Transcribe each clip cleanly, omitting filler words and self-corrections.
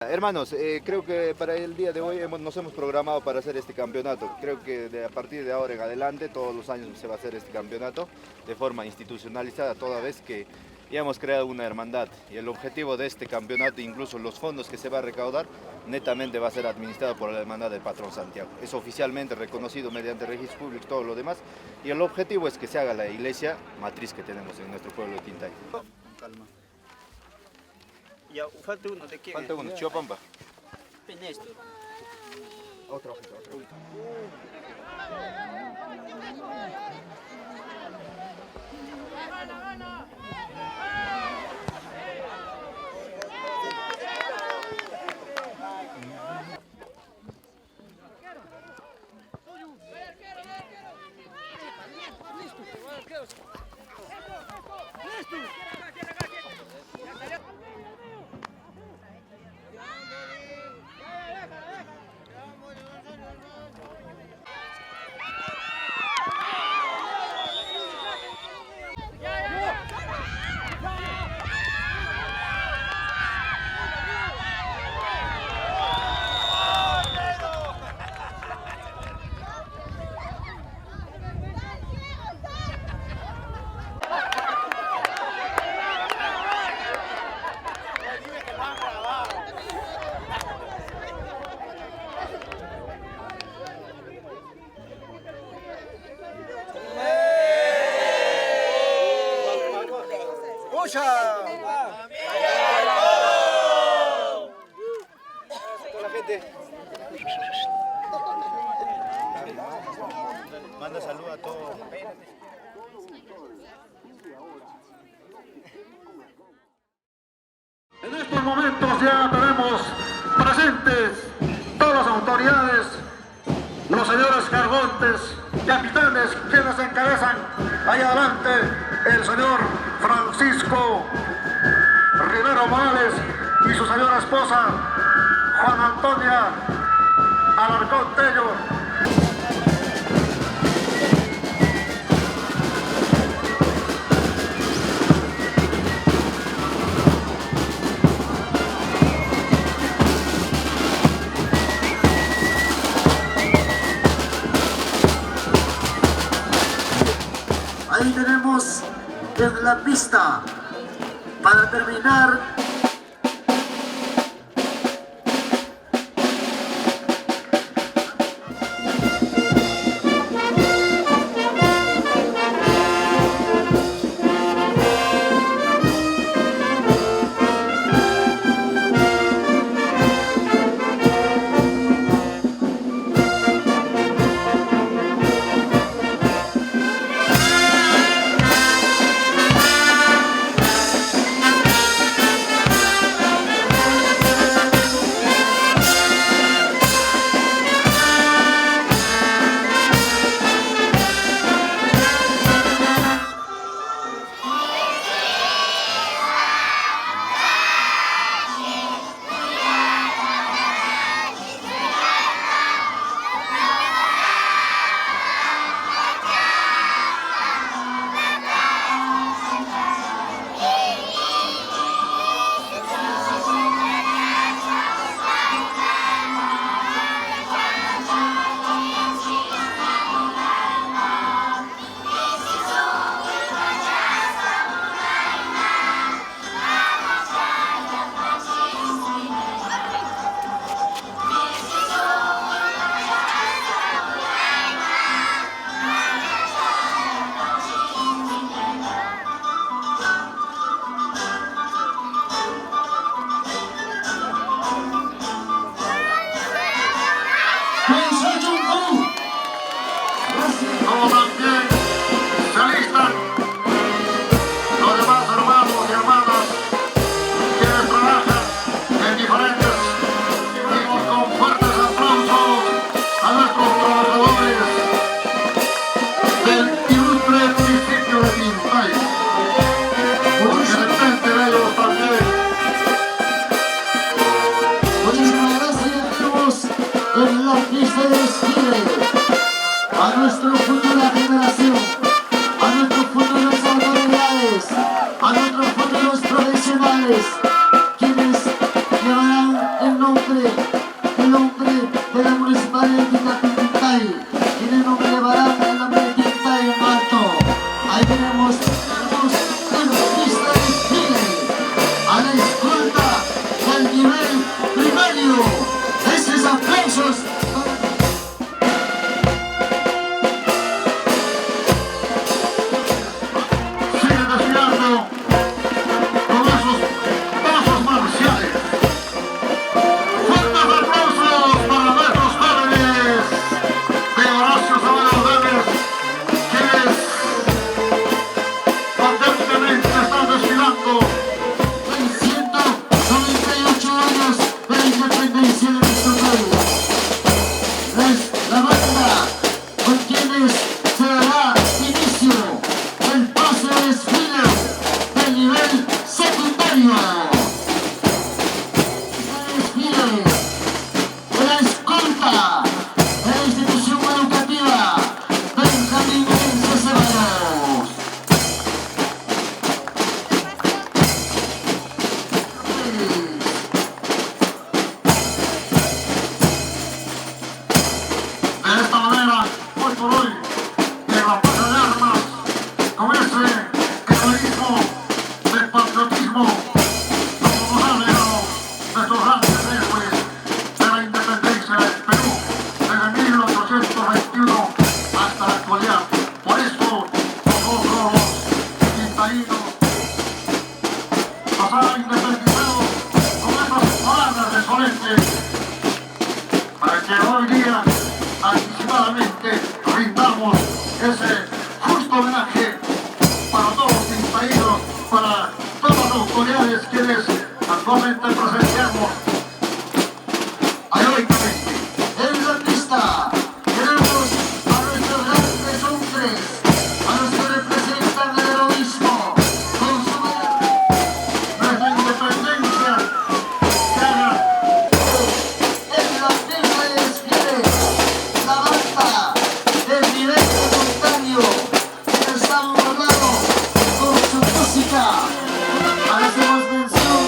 Hermanos, creo que para el día de hoy nos hemos programado para hacer este campeonato. Creo que a partir de ahora en adelante, todos los años se va a hacer este campeonato de forma institucionalizada, toda vez que ya hemos creado una hermandad. Y el objetivo de este campeonato, incluso los fondos que se va a recaudar, netamente va a ser administrado por la hermandad del Patrón Santiago. Es oficialmente reconocido mediante registro público y todo lo demás. Y el objetivo es que se haga la iglesia matriz que tenemos en nuestro pueblo de Tintay. Calma. Ya, falta uno, ¿de qué? Falta uno, Chiopampa. Penesto. Otro objeto, otro objeto. Manda saludos a todos. En estos momentos ya tenemos presentes todas las autoridades, los señores cargontes, capitanes, quienes encabezan ahí adelante el señor Francisco Rivero Morales y su señora esposa Juana Antonia Alarcón Tello. Ahí tenemos en la pista para terminar. A nuestra futura generación, a nuestros futuros autoridades, a nuestros futuros profesionales, quienes llevarán en el hombre de la municipalidad de Tintay. Tiene el nombre de Barán, el nombre de Tintay en alto. Ahí tenemos el pista de desfile a la escolta del nivel primario. Esos aplausos. Sigue desfilando con esos pasos marciales. Fuertes aplausos para nuestros jóvenes de Horacio Zavala Gámez, quienes patentemente están desfilando. En 198 años de la independencia de nuestro país. La banda con quienes se dará inicio el paso de desfile del nivel secundario. Este desfile de la escolta de la institución educativa Benjamín Meneses Ceballos. De esta manera, hoy por hoy, en la plaza de armas, con ese heroísmo de patriotismo, como nos han legado nuestros grandes héroes de la independencia del Perú, desde 1821 hasta la actualidad. Por eso, nosotros los tintaínos nos han independizado con estas palabras de Solente, para que hoy día anticipadamente rindamos ese justo homenaje para todos los tintaínos, para todas las autoridades quienes actualmente presenciamos heroicamente. En la pista tenemos a nuestros grandes hombres, a los que representan el heroísmo con su Nuestra independencia se haga en la pista de desfile, la banda del nivel secundario que está bordado con su música. Hacemos mención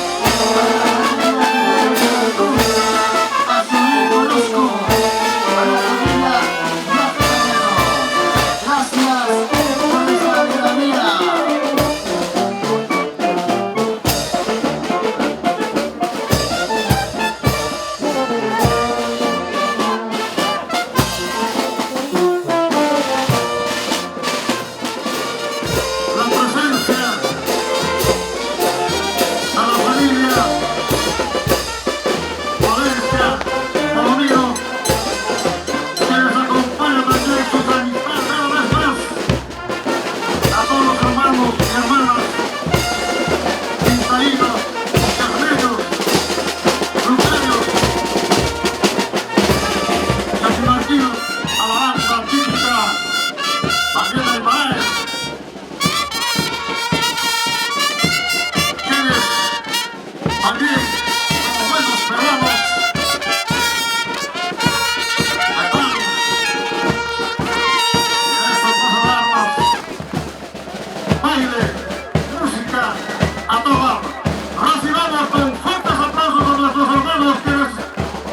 a su hijo Orozco, a la familia Yacanero. Gracias por esta bienvenida. la presencia a la familia Valencia, Palomino, quienes acompañan también sus amistades una vez más, a todos los hermanos y hermanas tintaínos, carneros, luteros, cachimarquinos, a la banda típica, también del Baez, quienes también, como buenos peruanos, están en esta plaza de armas. Baile, música, a todo dar. Recibamos con fuertes aplausos a nuestros hermanos quienes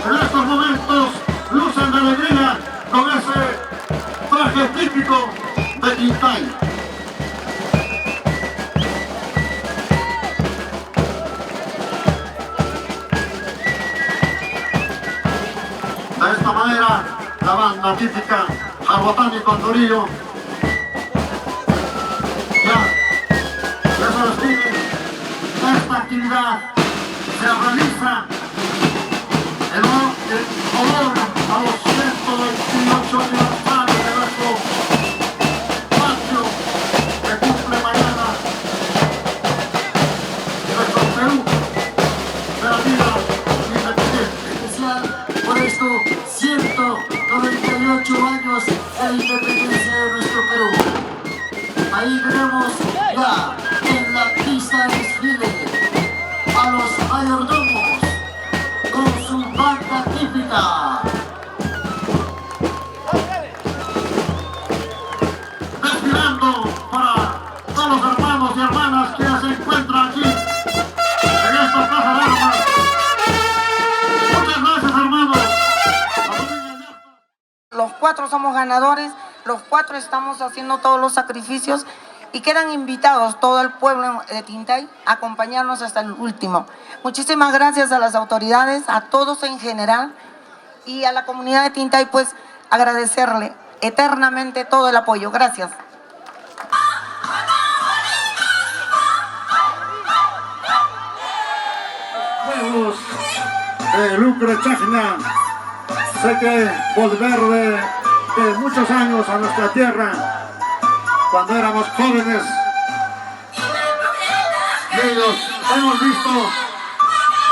en estos momentos lucen de alegría con ese traje típico de Tintay. De esta manera, la banda típica Jarbotán y Condorillo ya se despide. Esta actividad se realiza en honor a los 128 aniversarios de nuestro patio que cumple mañana nuestro Perú de la vida independiente. Especial por estos 198 años de la independencia de nuestro Perú. Ahí tenemos ya en la pista de desfile a los mayordomos con su banda típica. Desfilando para todos los hermanos y hermanas que se encuentran aquí en esta plaza de armas. Muchas gracias. 4 somos ganadores, los 4 estamos haciendo todos los sacrificios y quedan invitados todo el pueblo de Tintay a acompañarnos hasta el último. Muchísimas gracias a las autoridades, a todos en general y a la comunidad de Tintay, pues agradecerle eternamente todo el apoyo. Gracias. Juegos de Lucre Chajna. Sé que volver de muchos años a nuestra tierra, cuando éramos jóvenes, y ellos hemos visto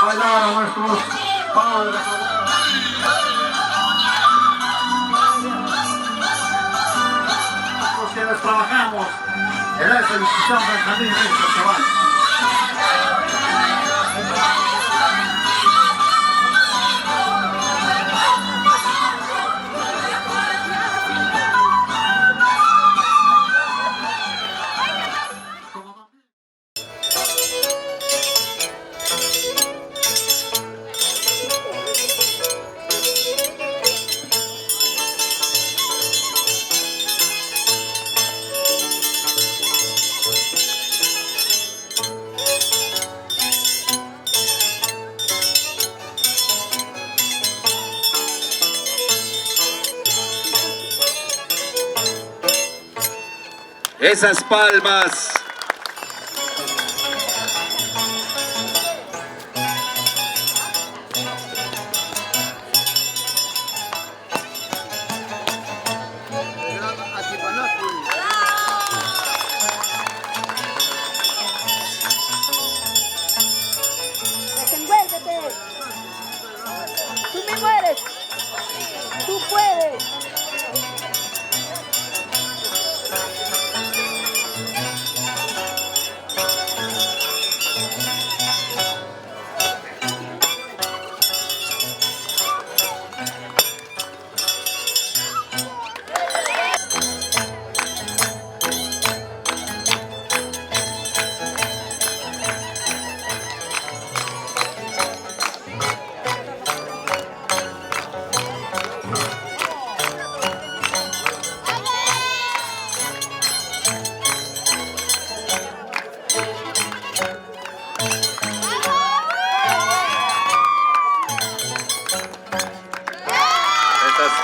bailar a nuestros padres. Nosotros quienes trabajamos en esa institución Benjamín Víctor Chaval. Esas palmas. Desenvuélvete. Tú mismo eres. Tú puedes.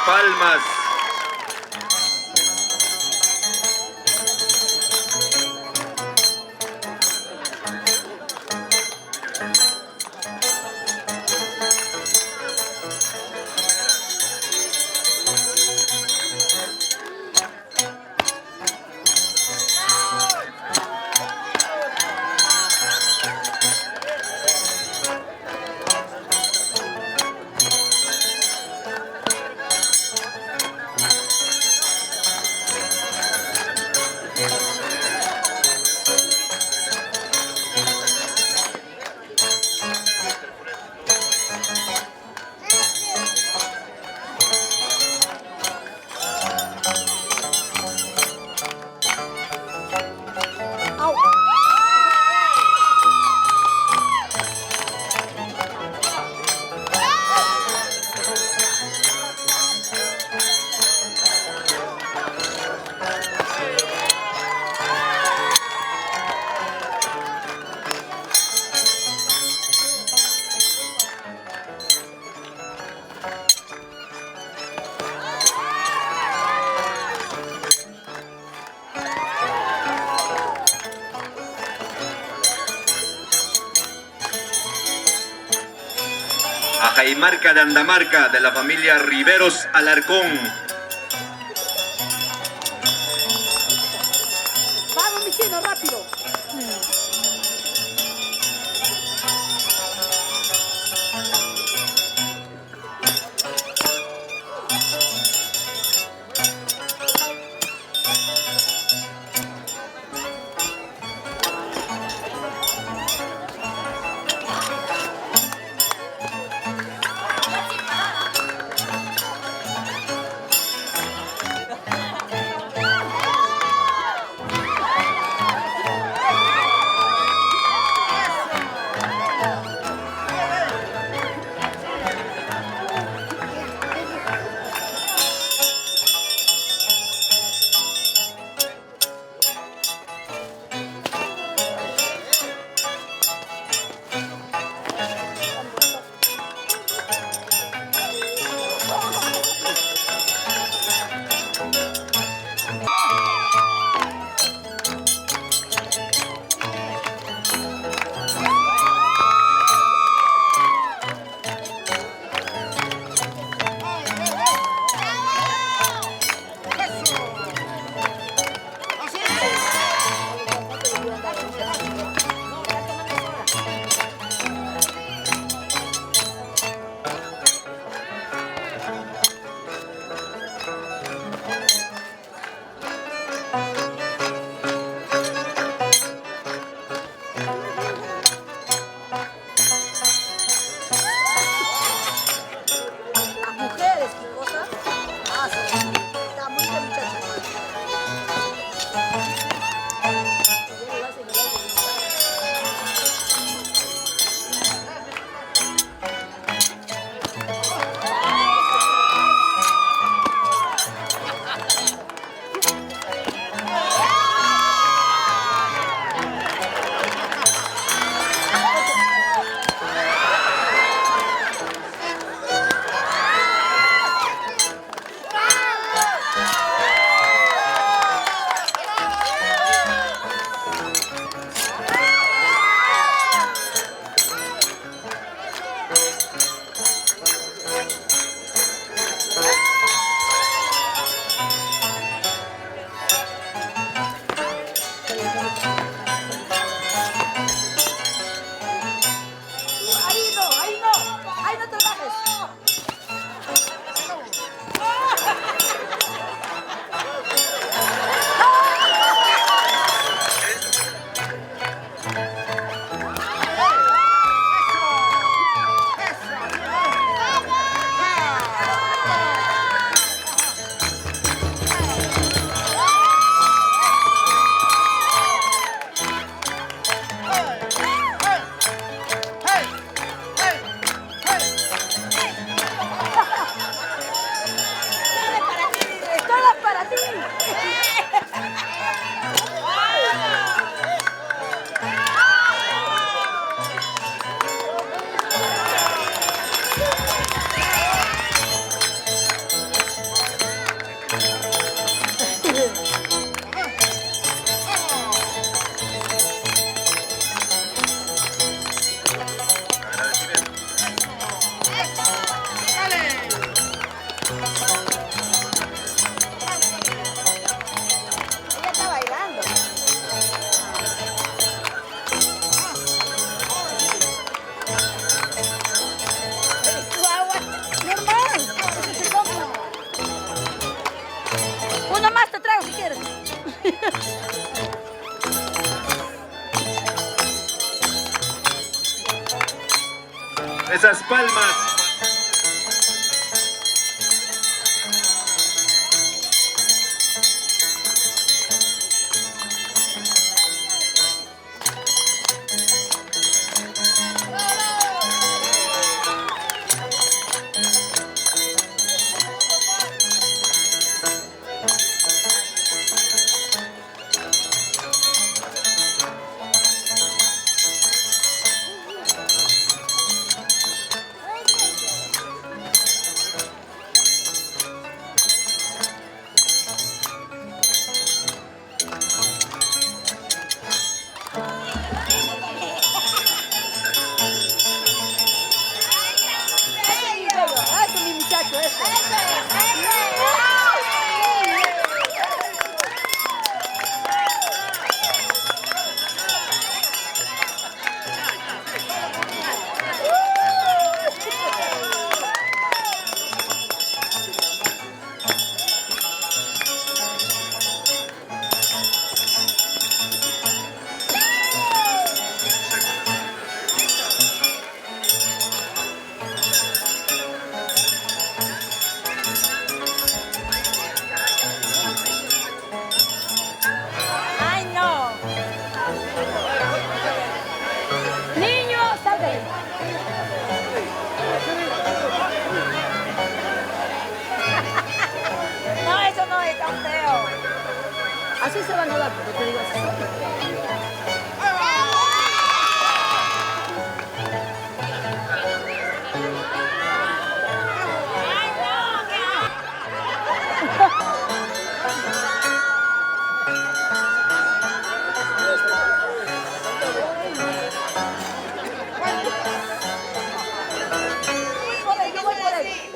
Palmas. Jaimarca de Andamarca, de la familia Riveros Alarcón. Vamos, mi chino, rápido. esas palmas. Eso, mi muchacho, eso. Ay, no. Niño, sal de ahí. No, eso no es tan feo. Así se van a dar, porque te digo así. Por ahí, yo voy por ahí.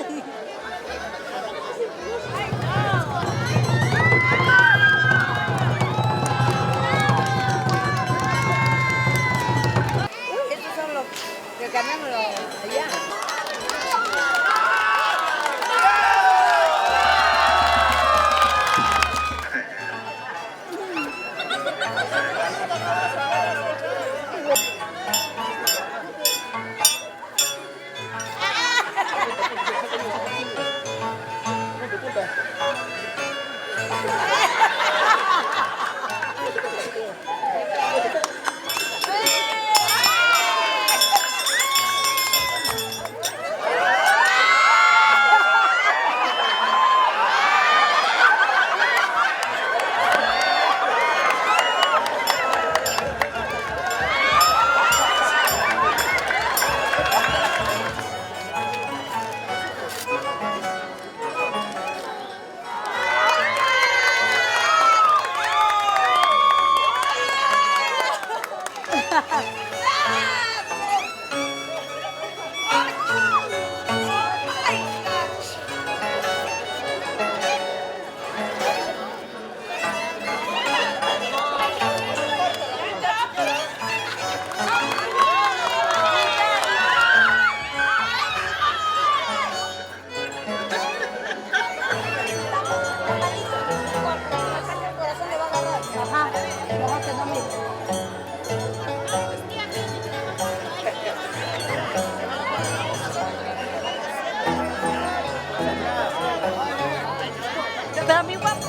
Estos son los que cambiamos allá. Ajá, mejor que no mire. Pero mi guapo.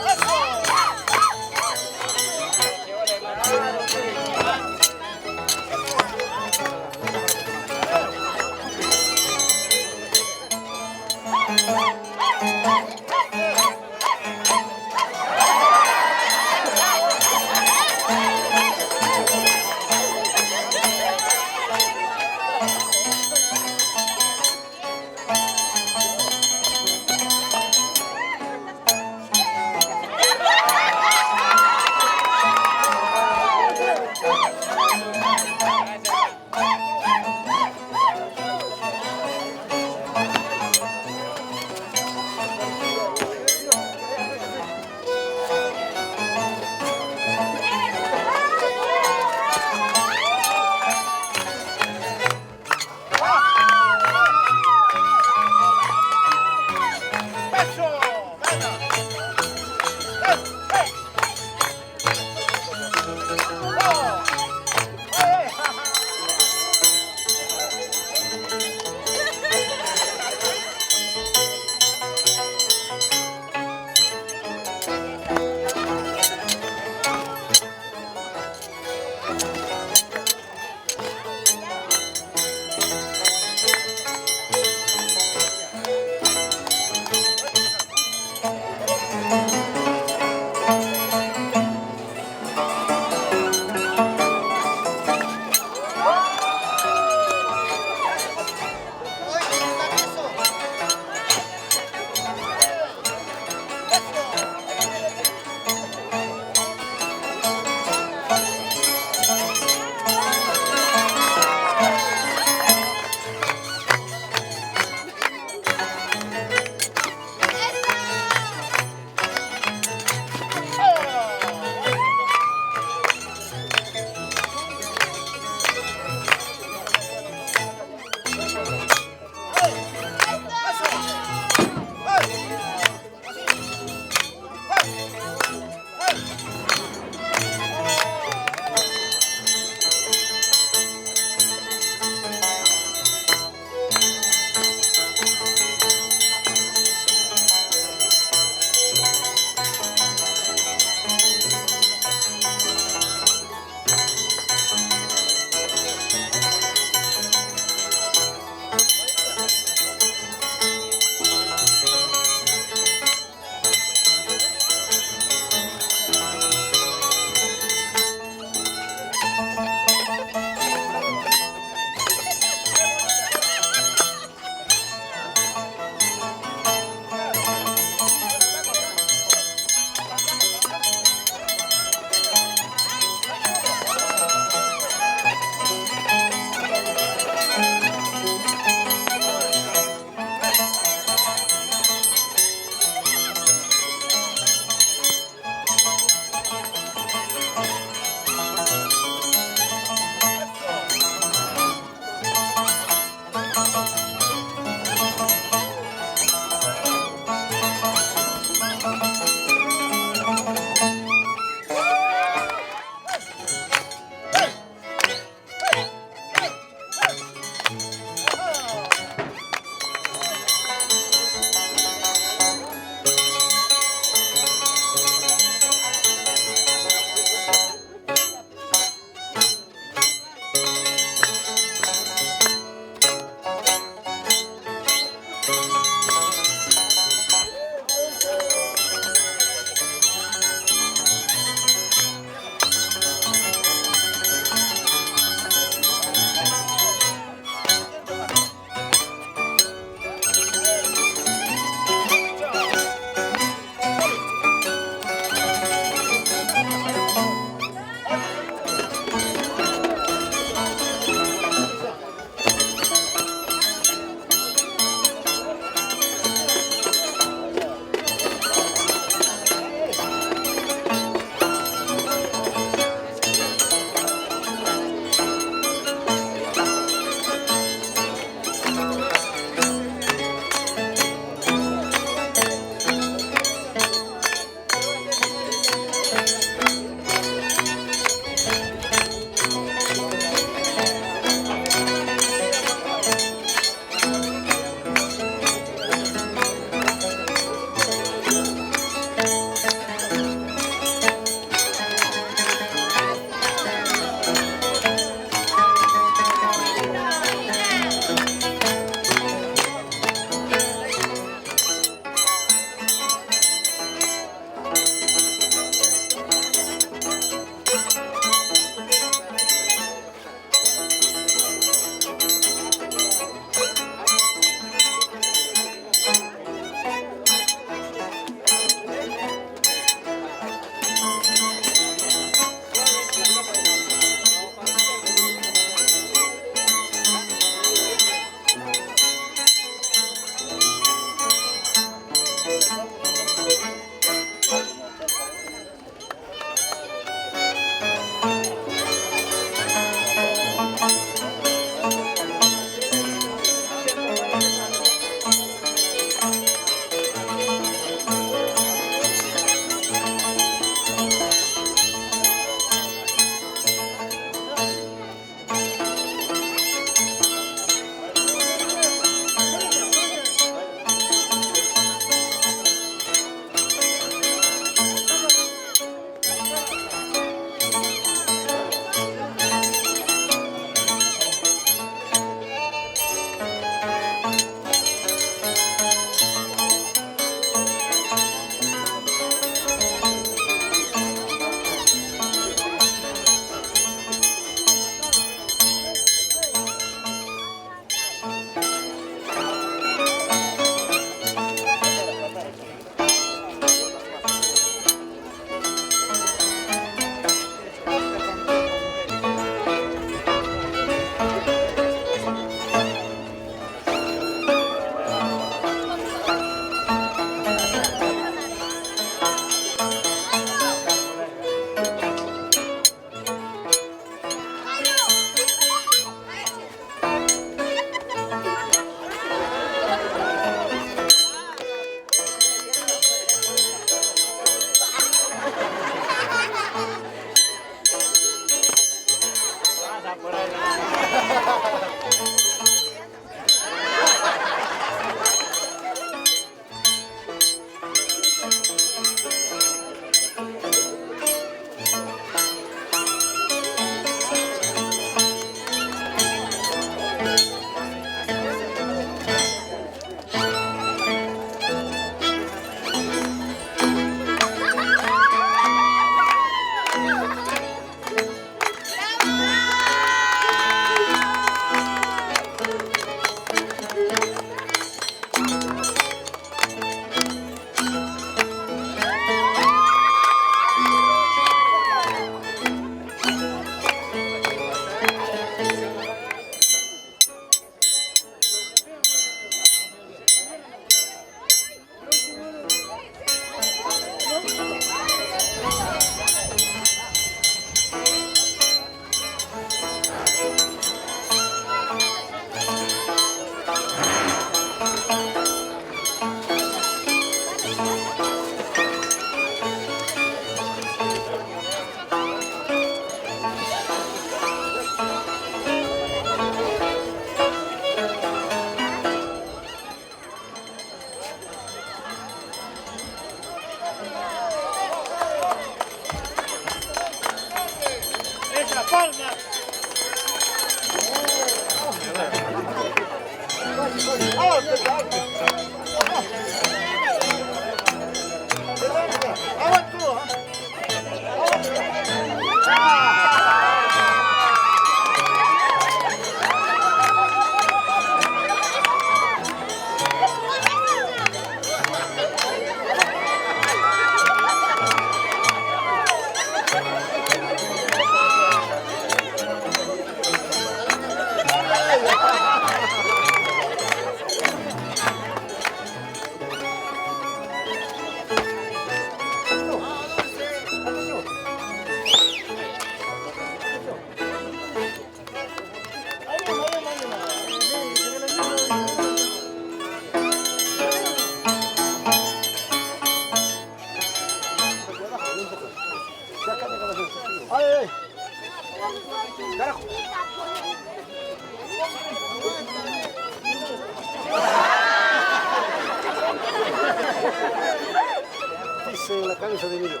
Dice la cabeza de Emilio.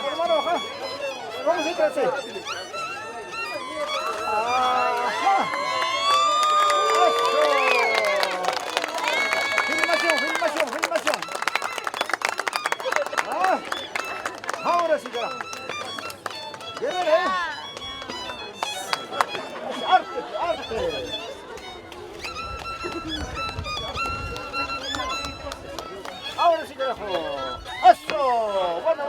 Hermano, ajá. Vamos a ir así. Ajá. Filmación. Ah, ahora sí, carajo. Bien, arte. Ahora sí, carajo. ¡Eso! Bueno.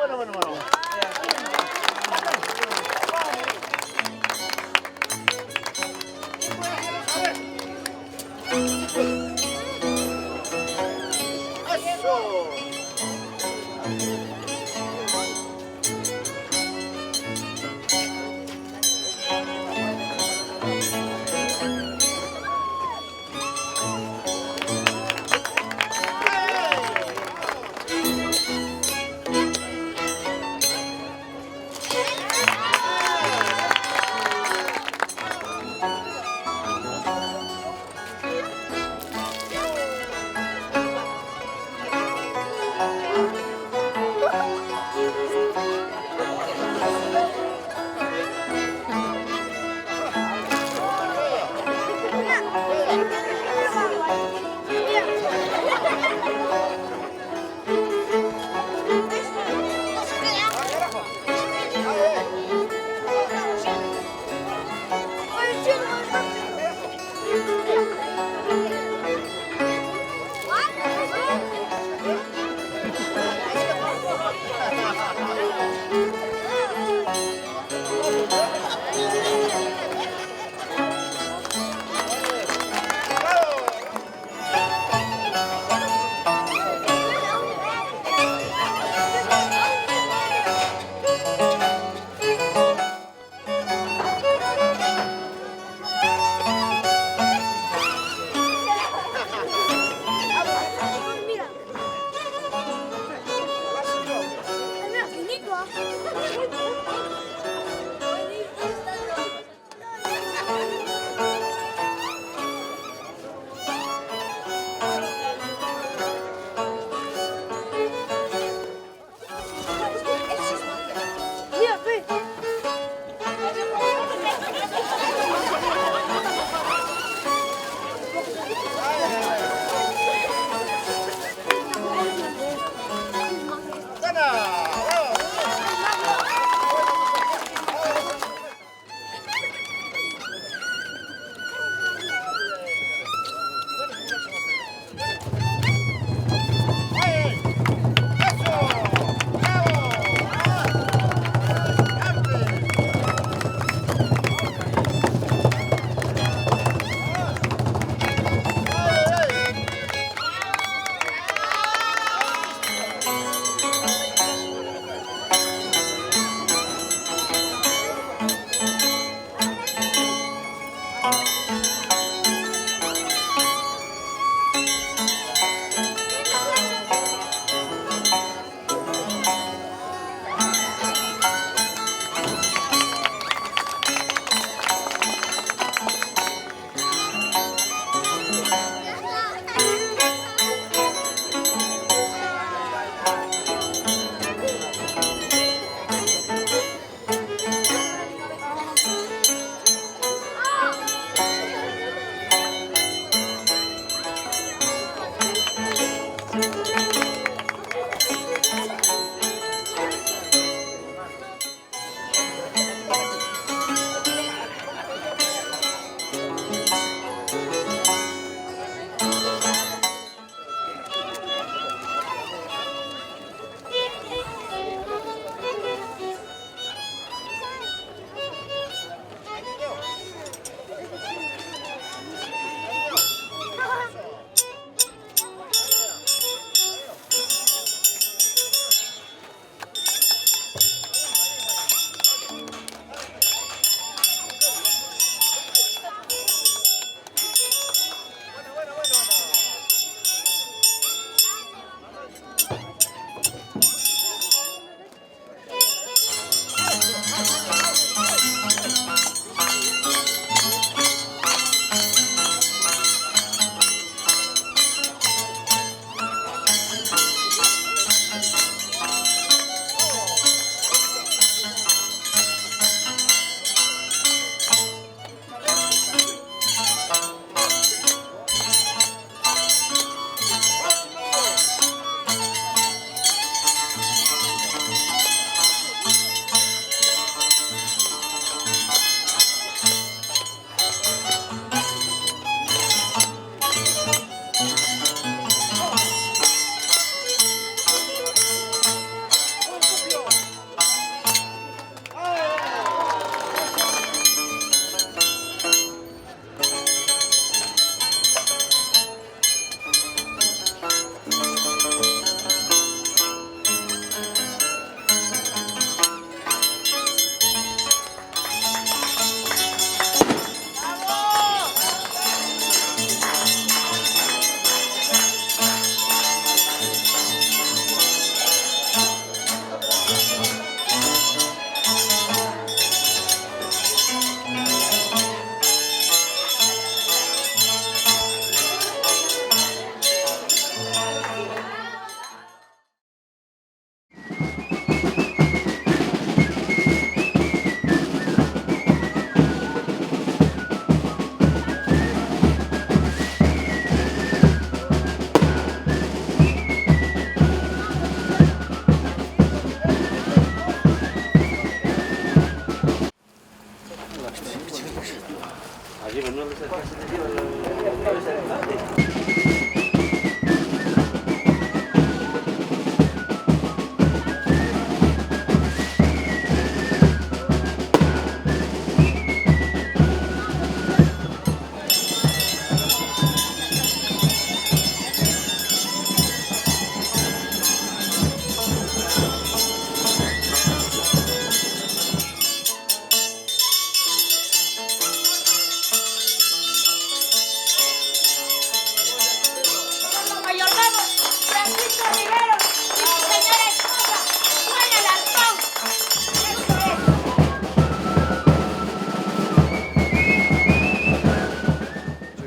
no les alcanza a llevar la cabeza del empate.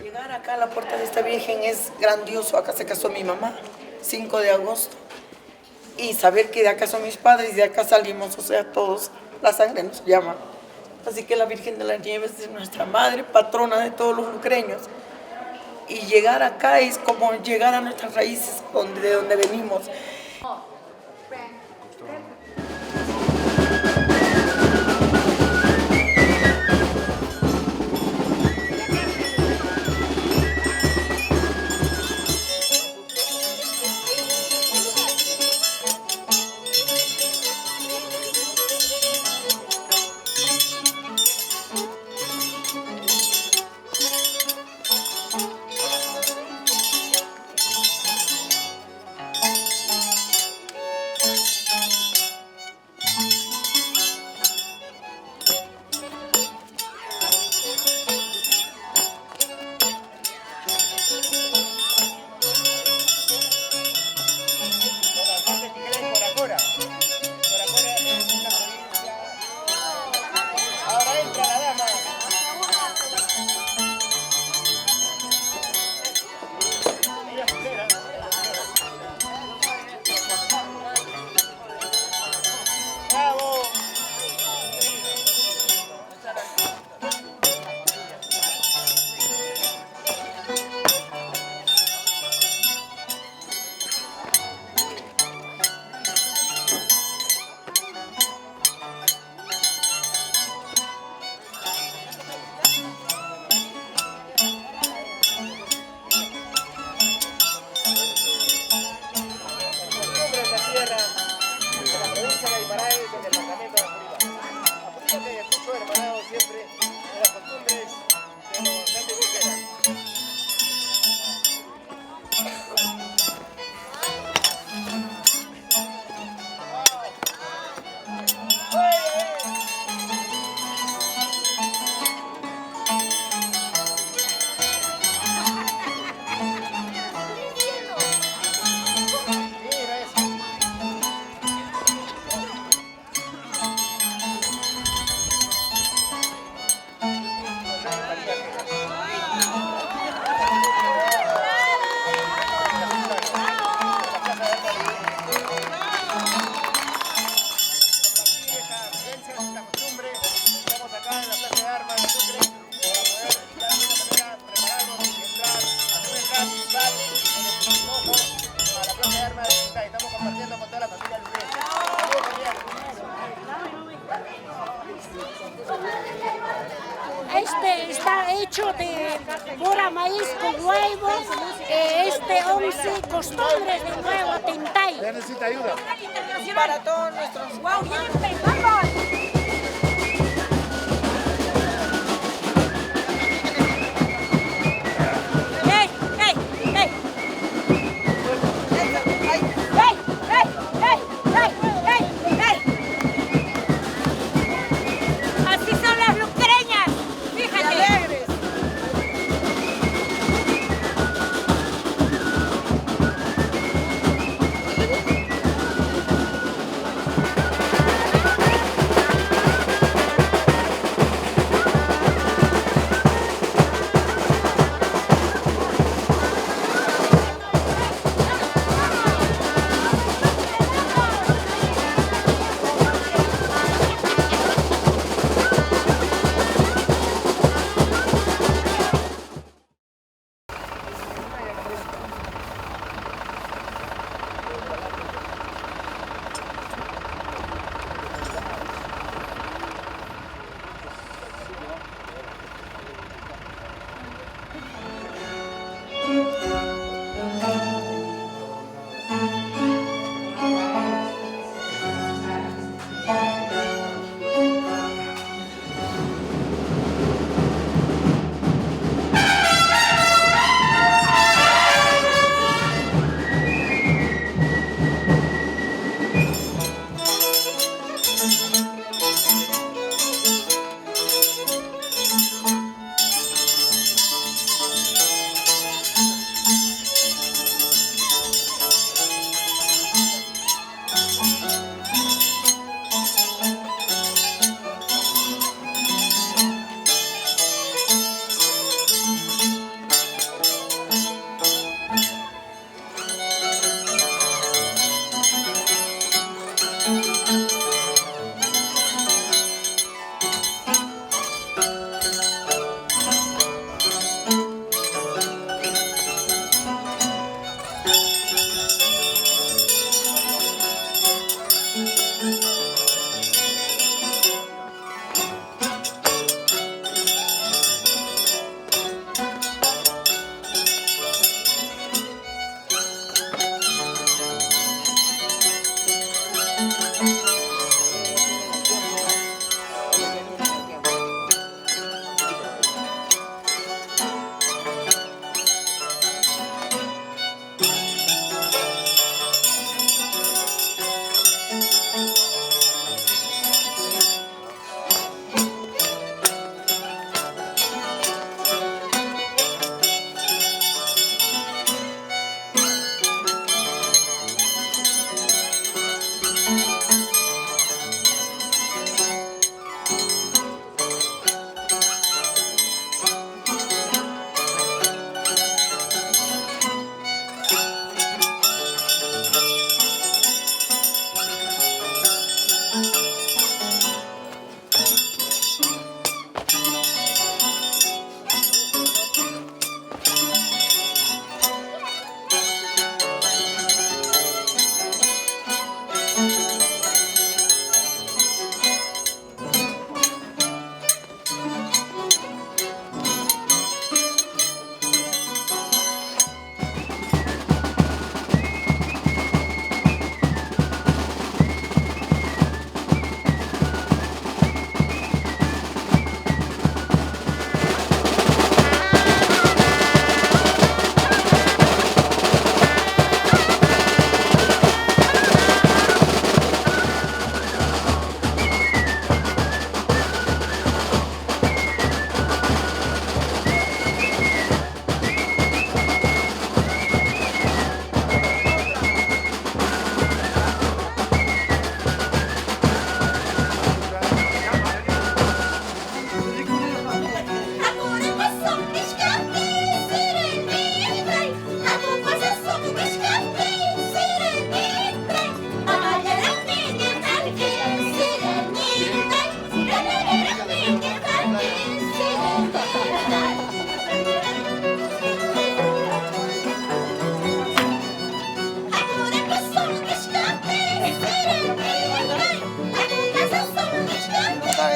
Llegar acá a la puerta de esta Virgen es grandioso. Acá se casó mi mamá, 5 de agosto. Y saber que de acá son mis padres y de acá salimos, o sea, todos, la sangre nos llama. Así que la Virgen de las Nieves es nuestra madre, patrona de todos los lucreños. Y llegar acá es como llegar a nuestras raíces, de donde venimos. Este está hecho de pura maíz con huevos, 11 costumbres de Nuevo Tintay. ¿Ya necesita ayuda? Para todos nuestros... ¡Wow! ¡Ya empezamos!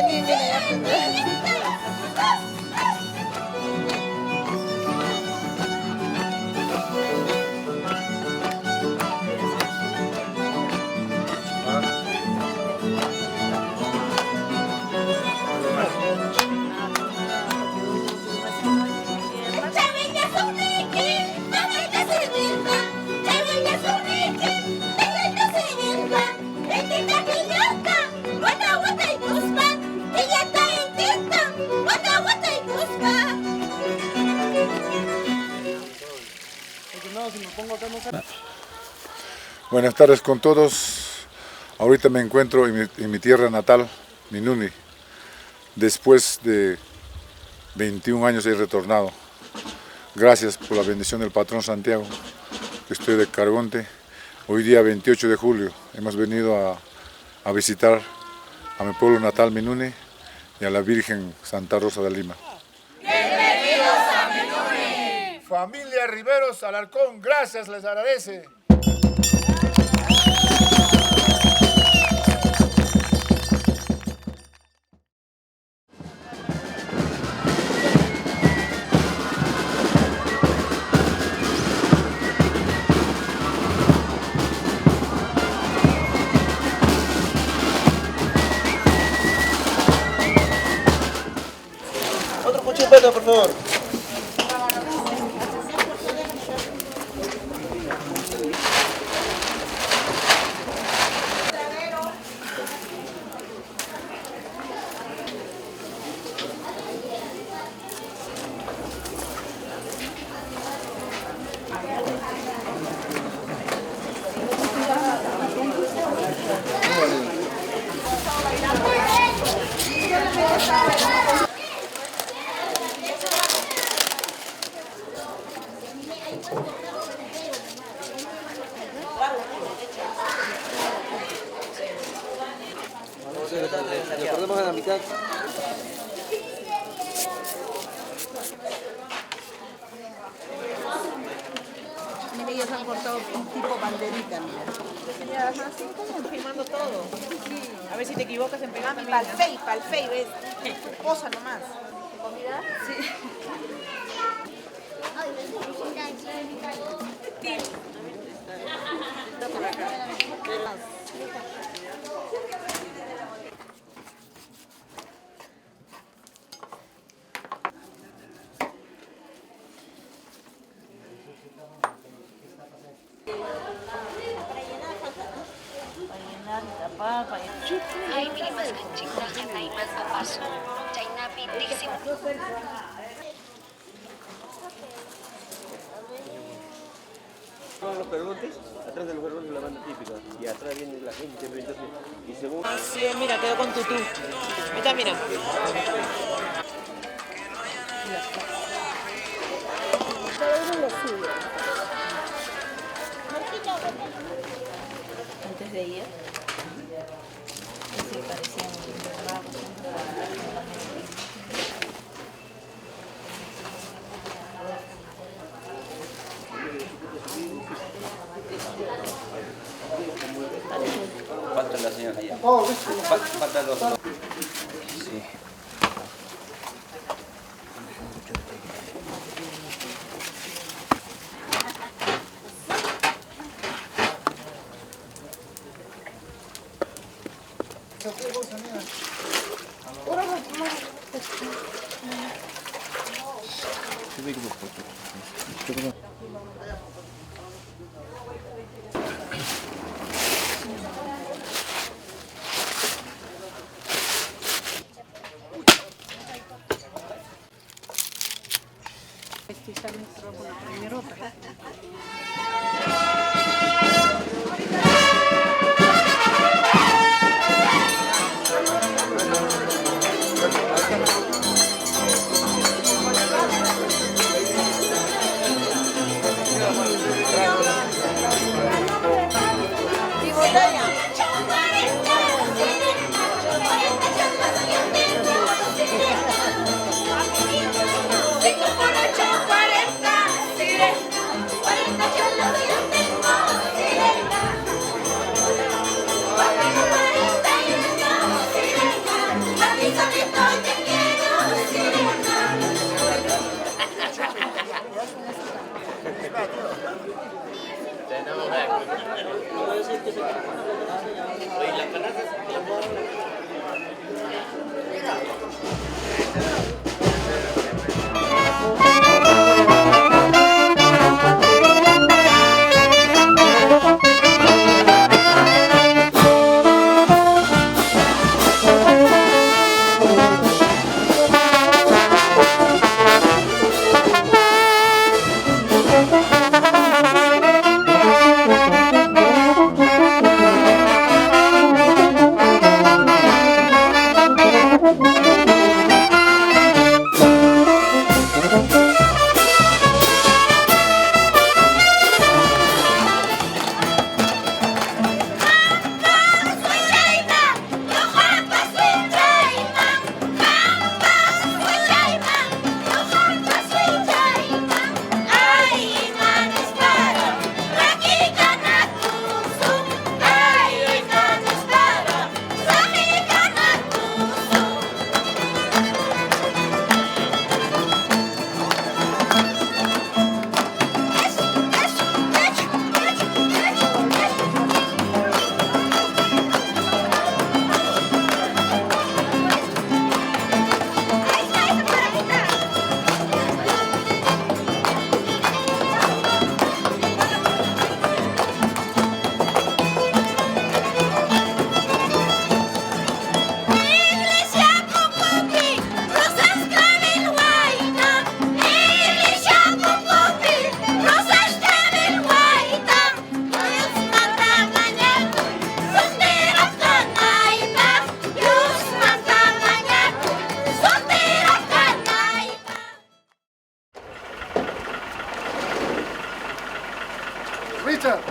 vení, mira, ya aprendí. Buenas tardes con todos. Ahorita me encuentro en mi tierra natal, Minuni. Después de 21 años he retornado. Gracias por la bendición del patrón Santiago, que estoy de Cargonte. Hoy día 28 de julio hemos venido a visitar a mi pueblo natal, Minuni, y a la Virgen Santa Rosa de Lima. ¡Bienvenidos a Minuni! Familia Riveros Alarcón, gracias, les agradece. Otro cuchipeta, por favor. Le cortamos a la mitad. Mira, ellos han cortado un tipo banderita, mira. Ya, así como filmando todo. Sí. A ver si te equivocas en pegar también. Para el fey, ¿ves? Cosa nomás. ¿Comida? Sí. Hai minimas kencing tangan naiman papaso. China bintik sim. Los peronotes, atrás de los peronotes la banda típica y atrás viene la gente, entonces, y según... Sí, mira, quedó con tutú. Ahí mira. Antes de ir, sí, parecían Falta la señora allá. Falta los dos. Sí. Richard.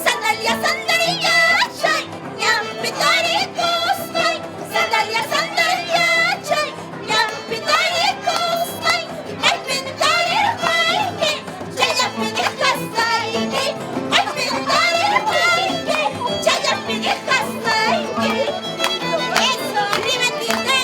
Sandalia, sandalia, chay, ñampitari kusmay. Sandalia, sandalia, chay, ñampitari kusmay. Ay pintari rmayki, chayapini kasayki. Ay pintari rmayki, chayapini kasayki. Eso, rivetite.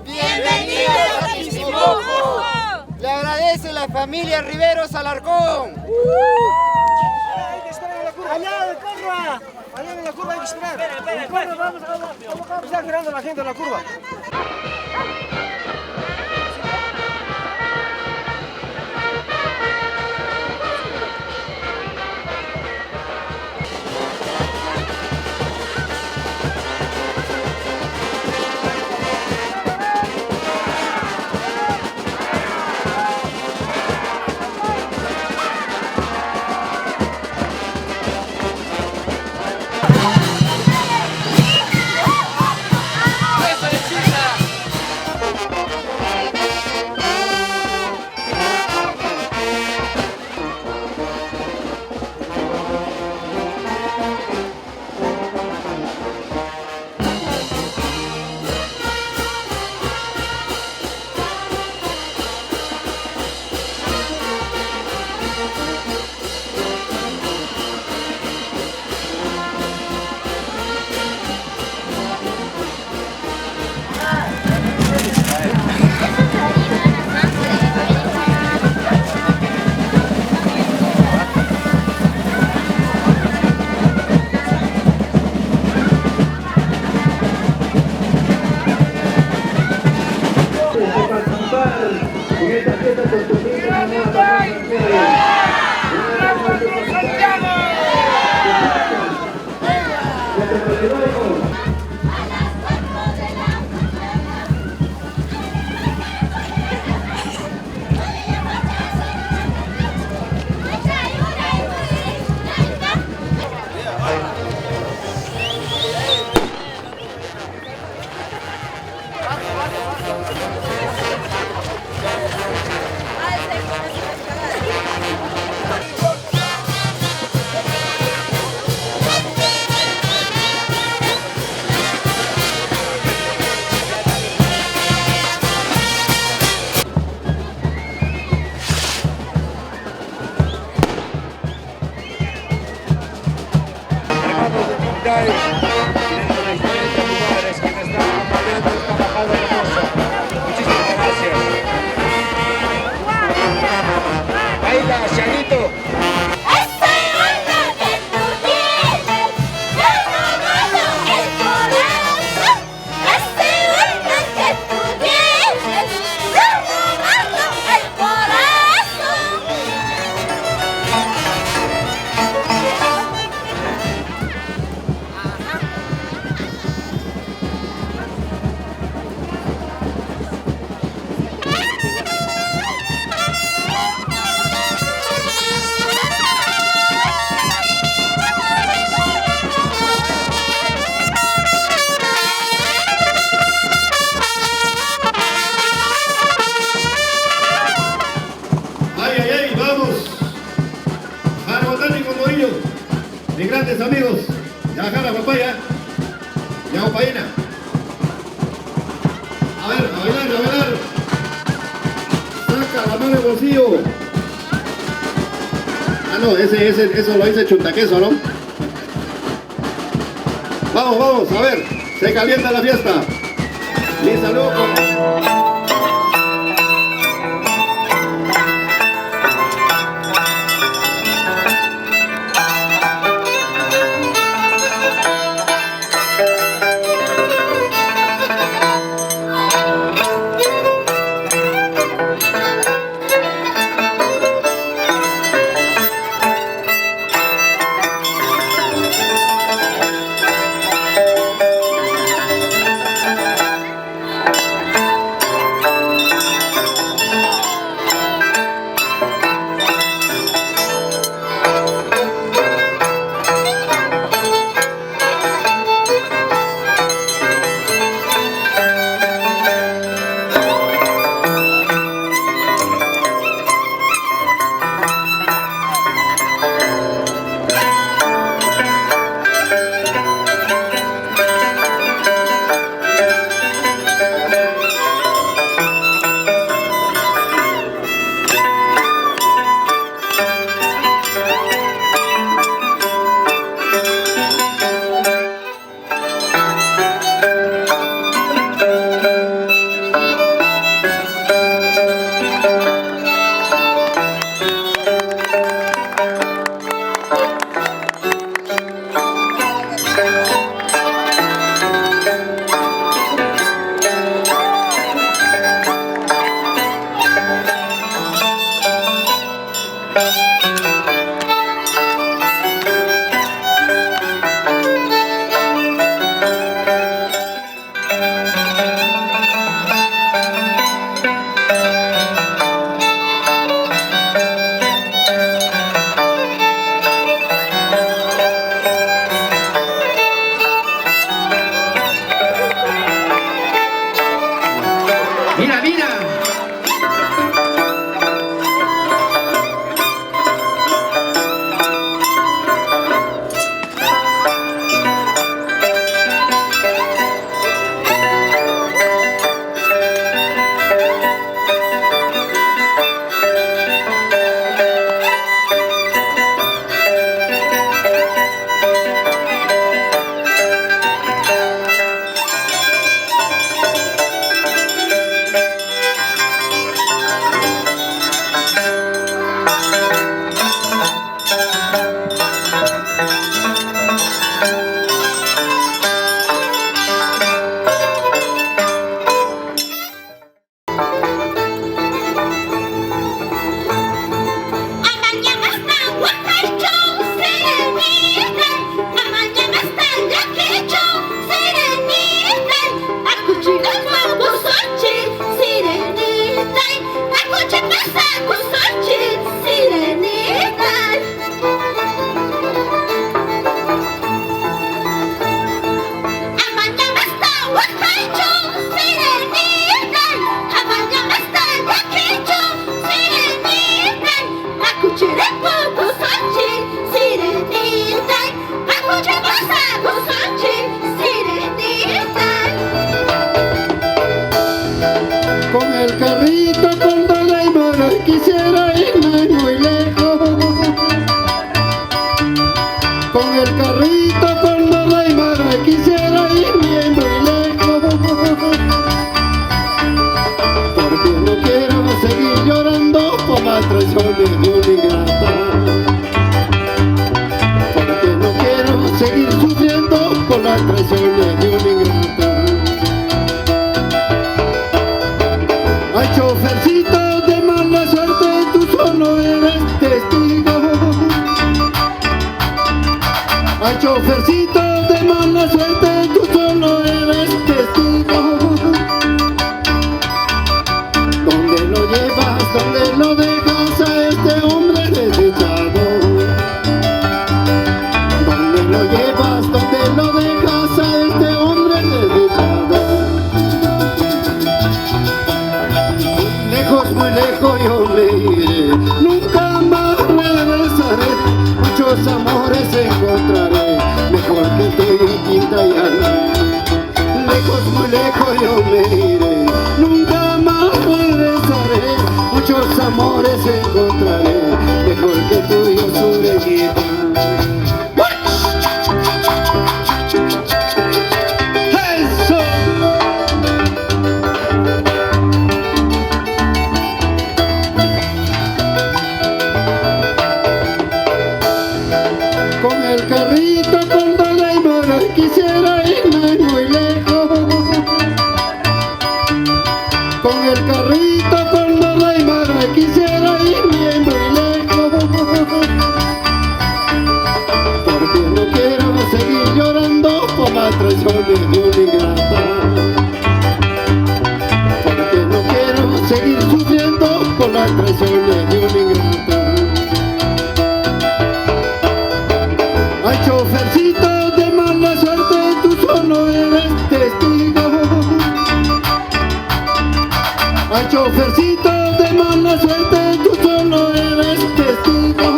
¡Bienvenidos a Tisimuco! Le agradece la familia Riveros Alarcón. Hay que esperar en la curva. Allá en la curva. Allá en la curva hay que esperar. Espera. Vamos. Está esperando la gente en la curva. mis grandes amigos, ya jala papaya, ya opaína. A ver, a bailar. Saca la mano del bolsillo. Ah, no, eso lo dice Chuntaqueso, ¿no? Vamos, a ver, se calienta la fiesta. Mi saludo con... Mira, mira. Con el carrito con Doraemon quisiera irme muy lejos. Con el carrito con Doraemon quisiera irme muy lejos. Porque no quiero seguir llorando por las traiciones de un ingrata. Porque no quiero seguir sufriendo por las traiciones de un ingrata. Ay, chofercito de mala suerte, tú solo eres testigo. Ay, chofercito de mala suerte, tú solo eres testigo. ¿Dónde lo llevas, dónde lo dejas a este hombre desdichado? ¿Dónde lo llevas, dónde lo dejas a este hombre desdichado? Muy lejos yo me iré, nunca más regresaré. Muchos amores encontraré, mejor que el tuyo Quintayana. Lejos, muy lejos yo me iré, nunca más regresaré. Muchos amores encontraré, mejor que el tuyo Sureñita. Con el carrito con Doraemon quisiera irme muy lejos. Con el carrito con Doraemon quisiera irme muy lejos. Porque no quiero seguir llorando por las traiciones de un ingrata. Porque no quiero seguir sufriendo por las traiciones de un ingrata. Ay, chofercito de mala suerte, tú solo eres testigo. Ay, chofercito de mala suerte, tú solo eres testigo.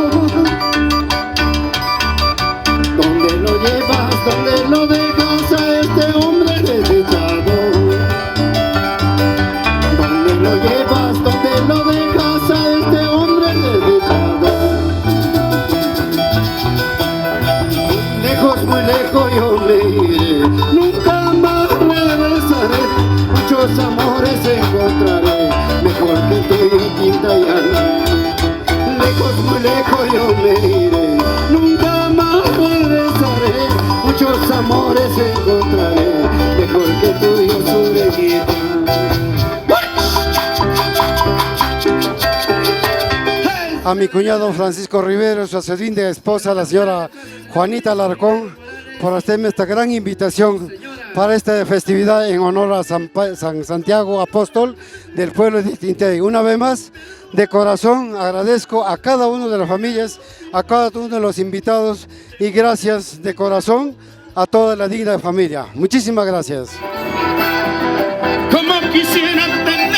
¿Dónde lo llevas, dónde lo dejas a este hombre desdichado? ¿Dónde lo llevas, dónde lo dejas a este hombre desdichado? Lejos, muy lejos yo me iré, nunca más regresaré. Muchos amores encontraré, mejor que el tuyo Quintayana. Lejos, muy lejos yo me iré, nunca más regresaré. Muchos amores encontraré, mejor que el tuyo Sureñita. A mi cuñado Francisco Rivero, su segunda esposa, la señora Juanita Alarcón, por hacerme esta gran invitación para esta festividad en honor a San Santiago Apóstol del pueblo de Tintey. Una vez más, de corazón agradezco a cada una de las familias, a cada uno de los invitados y gracias de corazón a toda la digna familia. Muchísimas gracias. Como quisiera tener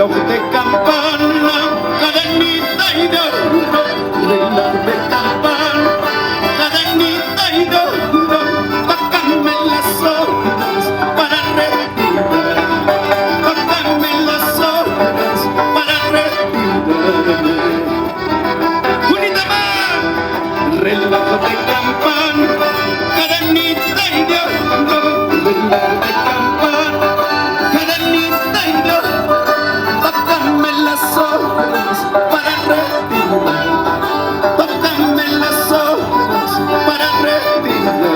reloj de campana, cadenita y de oro, reloj de campana, cadenita y de oro, tócame las horas para retirarme, tócame las horas para retirarme. Unita más, reloj de campana, cadenita y de oro, reloj de campana, cadenita y de oro, tócame las horas para retirarme, tócame las horas para retirarme.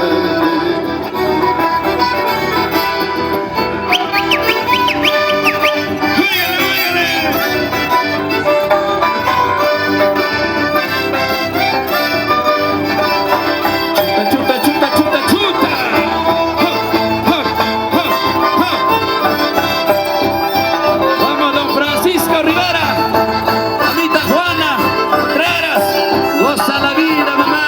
Chuta, chuta, chuta, chuta. Vamos, don Francisco Rivera, mamita Juana Contreras, goza la vida, mamá.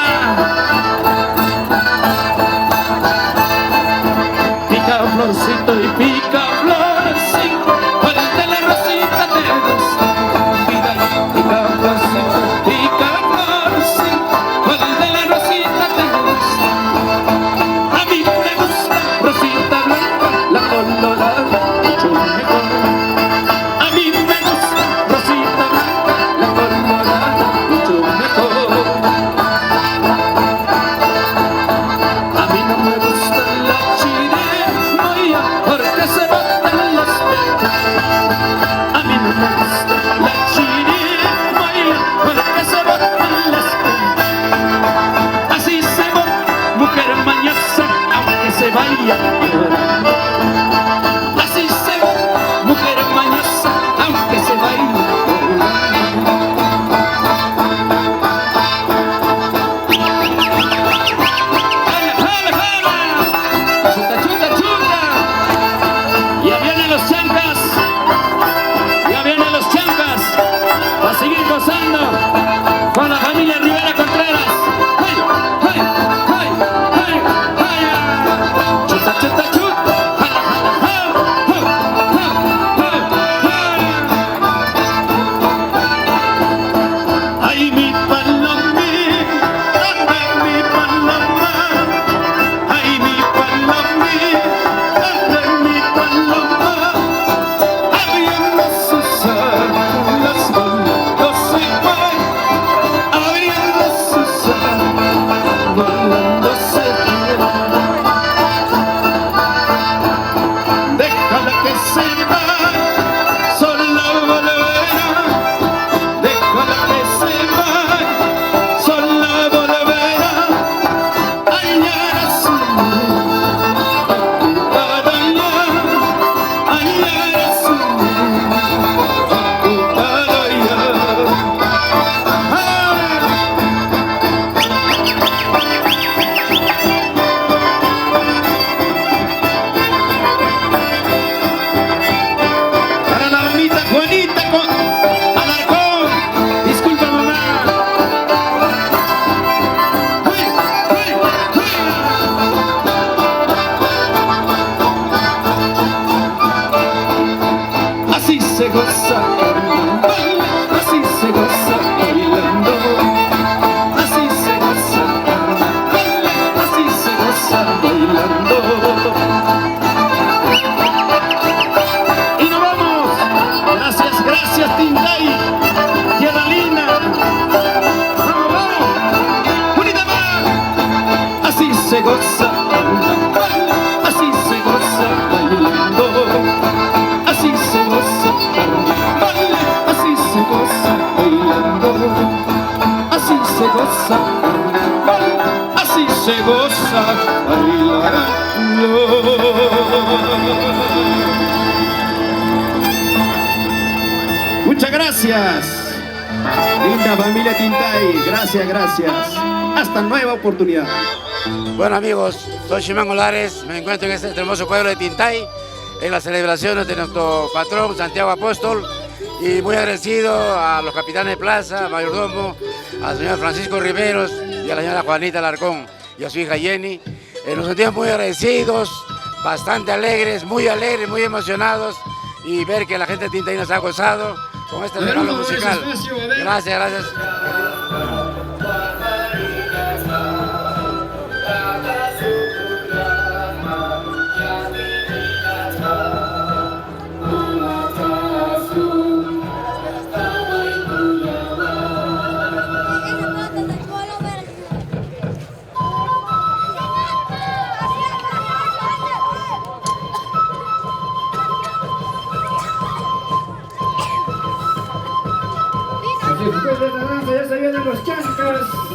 Pica florcito y pica florcito, cuál de la rosita te gusta, pica florcito, pica florcito, cuál de la rosita te gusta. A mí me gusta rosita blanca, la colorada, mucho mejor. A mí me gusta rosita blanca, la colorada, mucho mejor. A mí no me gusta la chirimoya, porque se botan las penas. A mí no me gusta la chirimoya, porque se botan las penas. Así se va, mujer mañosa, aunque se vaya llorando. Así se va, mujer mañosa, aunque se vaya llorando. ¡Jala, jala, jala! ¡Chuta, chuta, chuta! Ya vienen los chancas, ya vienen los chancas, a seguir gozando con la familia Rivera Contreras. ¡Hey, hey, hey, hey, hey! ¡Chuta, chuta, chuta! ¡Jala, jala, jala! ¡Hey, hey, hey, hey! ¡Ay, mi palomita! ¡Ay, mi paloma! ¡Ay, mi palomita! ¡Ay, mi paloma! Abriendo sus alas, volando se va, abriendo sus alas, volando se va. Déjala que se va, sola volverá. Déjala que se va, sola volverá. Hallar a su ocupada ya, hallar a su ocupada ya. Para la mamita Juanita Alarcón, disculpa mamá. ¡Hey, hey, hey! Así se goza bailando, así se goza bailando, así se goza bailando, así se goza bailando. Y nos vamos. Gracias, gracias Tintay, tierra linda. Vamos, vamos. Unita más. Así se goza bailando, así se goza bailando, así se goza bailando, así se goza bailando, así se goza bailando, así se goza bailando. Muchas gracias, linda familia Tintay, gracias, gracias. Hasta nueva oportunidad. Bueno amigos, soy Shimán Olares, me encuentro en este hermoso pueblo de Tintay, en las celebraciones de nuestro patrón Santiago Apóstol, y muy agradecido a los capitanes de plaza, a mayordomo, al señor Francisco Riveros y a la señora Juanita Alarcón y a su hija Jenny. Nos sentimos muy agradecidos, bastante alegres, muy emocionados y ver que la gente de Tintay nos ha gozado con este regalo musical. Gracias, gracias. Después de la danza ya se vienen los chascas.